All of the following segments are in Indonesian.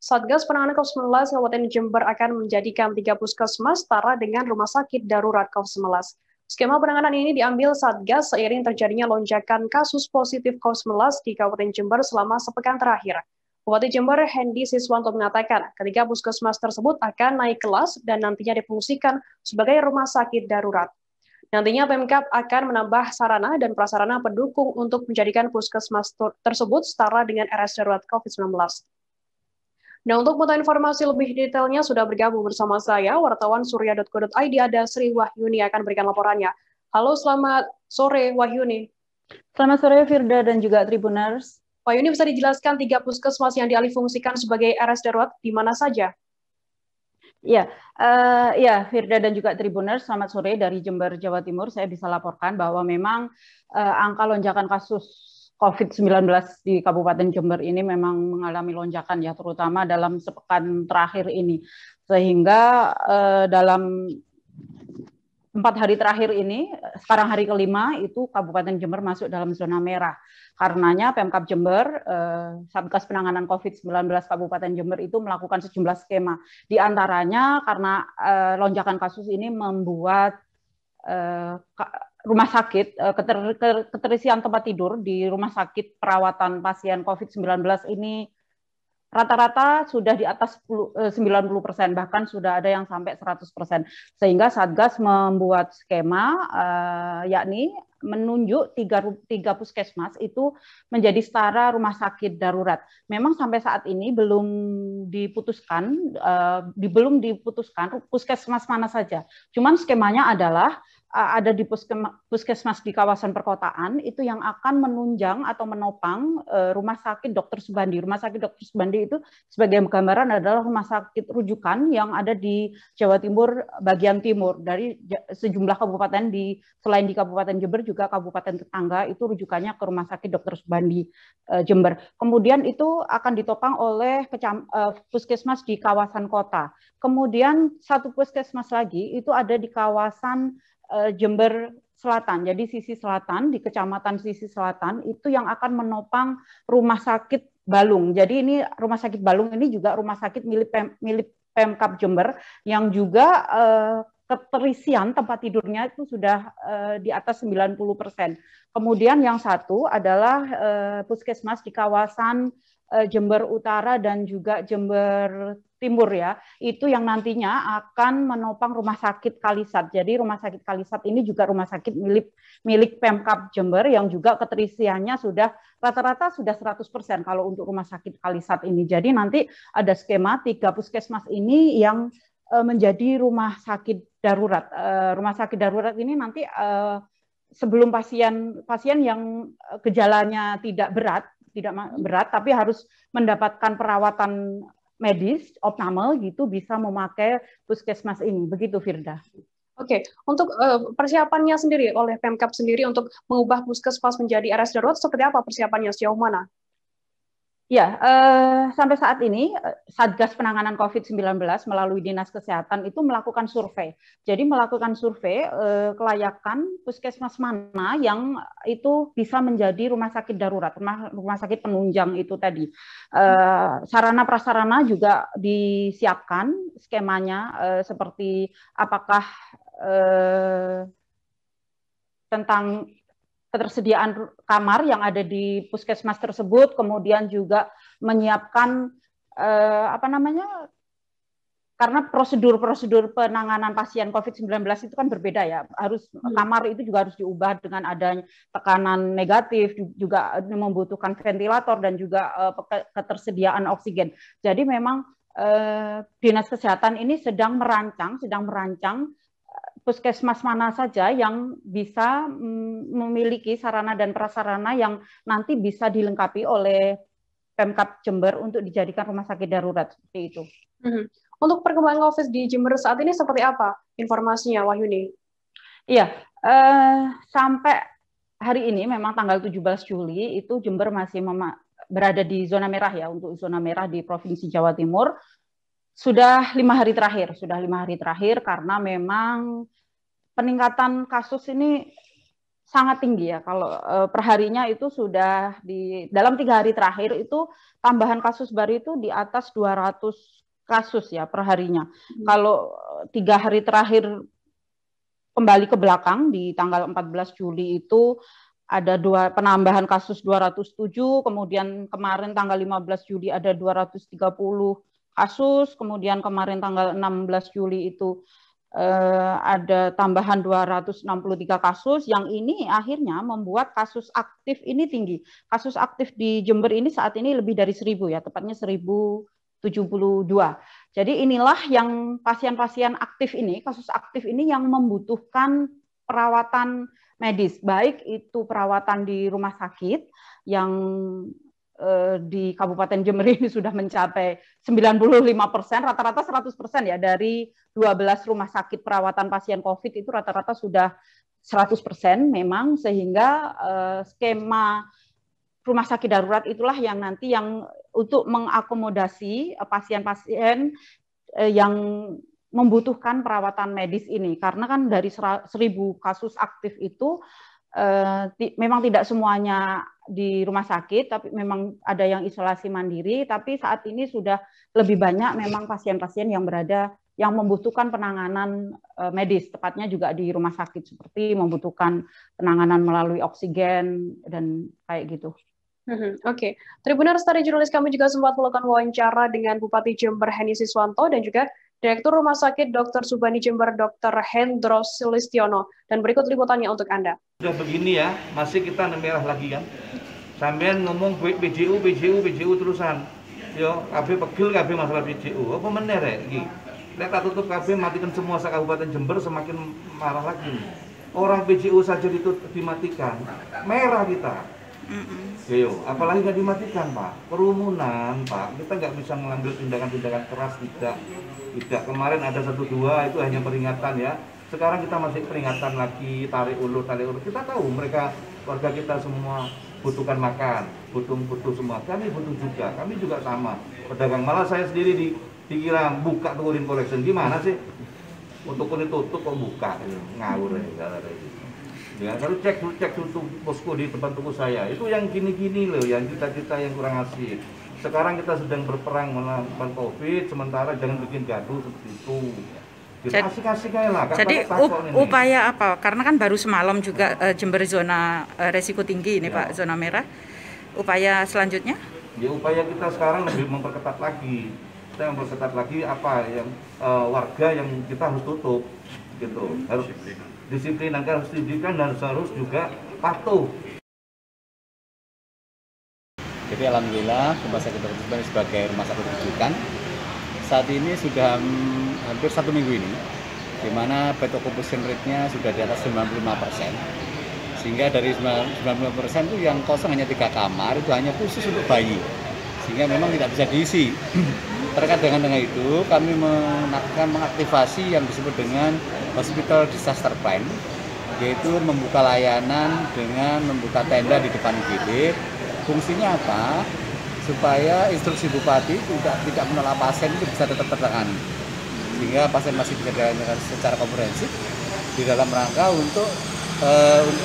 Satgas Penanganan COVID-19 Kabupaten Jember akan menjadikan 3 puskesmas setara dengan rumah sakit darurat COVID-19. Skema penanganan ini diambil Satgas seiring terjadinya lonjakan kasus positif COVID-19 di Kabupaten Jember selama sepekan terakhir. Bupati Jember Hendy Siswanto mengatakan ketiga puskesmas tersebut akan naik kelas dan nantinya difungsikan sebagai rumah sakit darurat. Nantinya Pemkab akan menambah sarana dan prasarana pendukung untuk menjadikan puskesmas tersebut setara dengan RS darurat COVID-19. Nah, untuk mengetahui informasi lebih detailnya sudah bergabung bersama saya, wartawan surya.co.id ada Sri Wahyuni akan berikan laporannya. Halo, selamat sore Wahyuni. Selamat sore Firda dan juga Tribuners. Wahyuni, bisa dijelaskan 3 puskesmas yang dialihfungsikan sebagai RS darurat di mana saja? Ya, Firda dan juga Tribuners, selamat sore dari Jember, Jawa Timur. Saya bisa laporkan bahwa memang angka lonjakan kasus COVID-19 di Kabupaten Jember ini memang mengalami lonjakan ya, terutama dalam sepekan terakhir ini. Sehingga dalam 4 hari terakhir ini, sekarang hari kelima, itu Kabupaten Jember masuk dalam zona merah. Karenanya Pemkab Jember, Satgas Penanganan COVID-19 Kabupaten Jember itu melakukan sejumlah skema. Di antaranya karena lonjakan kasus ini membuat rumah sakit, keterisian tempat tidur di rumah sakit perawatan pasien COVID-19 ini rata-rata sudah di atas 90%, bahkan sudah ada yang sampai 100%. Sehingga Satgas membuat skema, yakni menunjuk tiga puskesmas itu menjadi setara rumah sakit darurat. Memang sampai saat ini belum diputuskan puskesmas mana saja. Cuman skemanya adalah ada di puskesmas di kawasan perkotaan itu yang akan menunjang atau menopang rumah sakit Dr. Subandi. Rumah sakit Dr. Subandi itu sebagai gambaran adalah rumah sakit rujukan yang ada di Jawa Timur bagian timur dari sejumlah kabupaten selain di Kabupaten Jember juga kabupaten tetangga itu rujukannya ke rumah sakit Dr. Subandi Jember. Kemudian itu akan ditopang oleh puskesmas di kawasan kota. Kemudian satu puskesmas lagi itu ada di kawasan Jember Selatan. Jadi sisi selatan, di kecamatan sisi selatan itu yang akan menopang rumah sakit Balung. Jadi ini rumah sakit Balung ini juga rumah sakit milik Pemkab Jember yang juga keterisian tempat tidurnya itu sudah di atas 90%. Kemudian yang satu adalah puskesmas di kawasan Jember Utara dan juga Jember Timur ya, itu yang nantinya akan menopang rumah sakit Kalisat. Jadi rumah sakit Kalisat ini juga rumah sakit milik Pemkab Jember yang juga keterisiannya sudah rata-rata sudah 100% kalau untuk rumah sakit Kalisat ini. Jadi nanti ada skema 3 puskesmas ini yang menjadi rumah sakit darurat. Rumah sakit darurat ini nanti sebelum pasien yang gejalanya tidak berat tapi harus mendapatkan perawatan medis, optimal gitu bisa memakai puskesmas ini. Begitu Firda. Oke, untuk persiapannya sendiri oleh Pemkab sendiri untuk mengubah puskesmas menjadi RS darurat seperti apa persiapannya sejauh mana? Ya, sampai saat ini Satgas Penanganan COVID-19 melalui Dinas Kesehatan itu melakukan survei. Jadi melakukan survei kelayakan puskesmas mana yang itu bisa menjadi rumah sakit darurat, rumah sakit penunjang itu tadi. Sarana prasarana juga disiapkan skemanya seperti apakah tentang ketersediaan kamar yang ada di puskesmas tersebut, kemudian juga menyiapkan karena prosedur penanganan pasien COVID-19 itu kan berbeda ya, kamar itu juga harus diubah dengan adanya tekanan negatif, juga membutuhkan ventilator dan juga ketersediaan oksigen. Jadi memang Dinas Kesehatan ini sedang merancang puskesmas mana saja yang bisa memiliki sarana dan prasarana yang nanti bisa dilengkapi oleh Pemkab Jember untuk dijadikan rumah sakit darurat seperti itu. Untuk perkembangan COVID di Jember saat ini seperti apa informasinya, Wahyuni? Iya, sampai hari ini memang tanggal 17 Juli itu Jember masih berada di zona merah ya, untuk zona merah di Provinsi Jawa Timur. Sudah 5 hari terakhir karena memang peningkatan kasus ini sangat tinggi ya. Kalau perharinya itu sudah dalam 3 hari terakhir itu tambahan kasus baru itu di atas 200 kasus ya perharinya. Kalau 3 hari terakhir kembali ke belakang di tanggal 14 Juli itu ada penambahan kasus 207, kemudian kemarin tanggal 15 Juli ada 230 kasus, kemudian kemarin tanggal 16 Juli itu ada tambahan 263 kasus, yang ini akhirnya membuat kasus aktif ini tinggi. Kasus aktif di Jember ini saat ini lebih dari 1.000 ya, tepatnya 1.072. Jadi inilah yang pasien-pasien aktif ini, kasus aktif ini yang membutuhkan perawatan medis, baik itu perawatan di rumah sakit yang di Kabupaten Jember ini sudah mencapai 95%, rata-rata 100% ya, dari 12 rumah sakit perawatan pasien COVID itu rata-rata sudah 100% memang, sehingga skema rumah sakit darurat itulah yang nanti yang untuk mengakomodasi pasien-pasien yang membutuhkan perawatan medis ini, karena kan dari 1.000 kasus aktif itu memang tidak semuanya di rumah sakit, tapi memang ada yang isolasi mandiri, tapi saat ini sudah lebih banyak memang pasien-pasien yang membutuhkan penanganan medis, tepatnya juga di rumah sakit, seperti membutuhkan penanganan melalui oksigen dan kayak gitu. Oke. Tribuners, tadi jurnalis kami juga sempat melakukan wawancara dengan Bupati Jember Heni Siswanto dan juga Direktur Rumah Sakit Dr. Subandi Jember Dr. Hendros Sulistiono. Dan berikut liputannya untuk Anda. Sudah begini ya, masih kita merah lagi kan. Sampean ngomong PJU terusan. Yo, KB pegel KB masalah PJU. Apa meneh rek iki? Nek tak tutup KB matikan semua Kabupaten Jember, semakin marah lagi. Orang PJU saja dimatikan. Merah kita. Yo, apalagi nggak dimatikan Pak, kerumunan Pak, kita nggak bisa mengambil tindakan-tindakan keras, tidak. Kemarin ada 1-2 itu hanya peringatan ya, sekarang kita masih peringatan lagi, tarik ulur, kita tahu mereka, warga kita semua butuhkan makan, butuh semua, kami butuh juga, kami juga sama, pedagang, malah saya sendiri dikira buka turunin collection, gimana sih, untuk kulit tutup kok buka, ngawur ya, ya, kalau cek dulu posko di depan toko saya, itu yang gini-gini loh, yang kita yang kurang asik. Sekarang kita sedang berperang melawan COVID, sementara jangan bikin gaduh seperti itu. Asik-asik aja lah. Jadi upaya apa? Karena kan baru semalam juga Jember zona resiko tinggi ini ya. Pak, zona merah. Upaya selanjutnya? Ya, upaya kita sekarang lebih memperketat lagi. Kita memperketat lagi apa yang warga yang kita harus tutup, gitu. Harus disiplin, harus didikan dan harus juga patuh. Jadi alhamdulillah Rumah Sakit Dr. Subandi sebagai rumah sakit rujukan saat ini sudah hampir 1 minggu ini, di mana bed occupation rate-nya sudah di atas 95%. Sehingga dari 95% itu yang kosong hanya 3 kamar, itu hanya khusus untuk bayi. Sehingga memang tidak bisa diisi. Terkait dengan itu, kami mengaktifasi yang disebut dengan Hospital Disaster Plan, yaitu membuka layanan dengan membuka tenda di depan UGD. Fungsinya apa? Supaya instruksi Bupati tidak menolak pasien itu bisa tetap tertangani. Sehingga pasien masih bisa dilayani secara komprehensif di dalam rangka untuk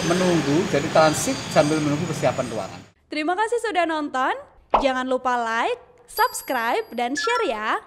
menunggu, jadi transit sambil menunggu persiapan ruangan. Terima kasih sudah nonton. Jangan lupa like, subscribe, dan share ya.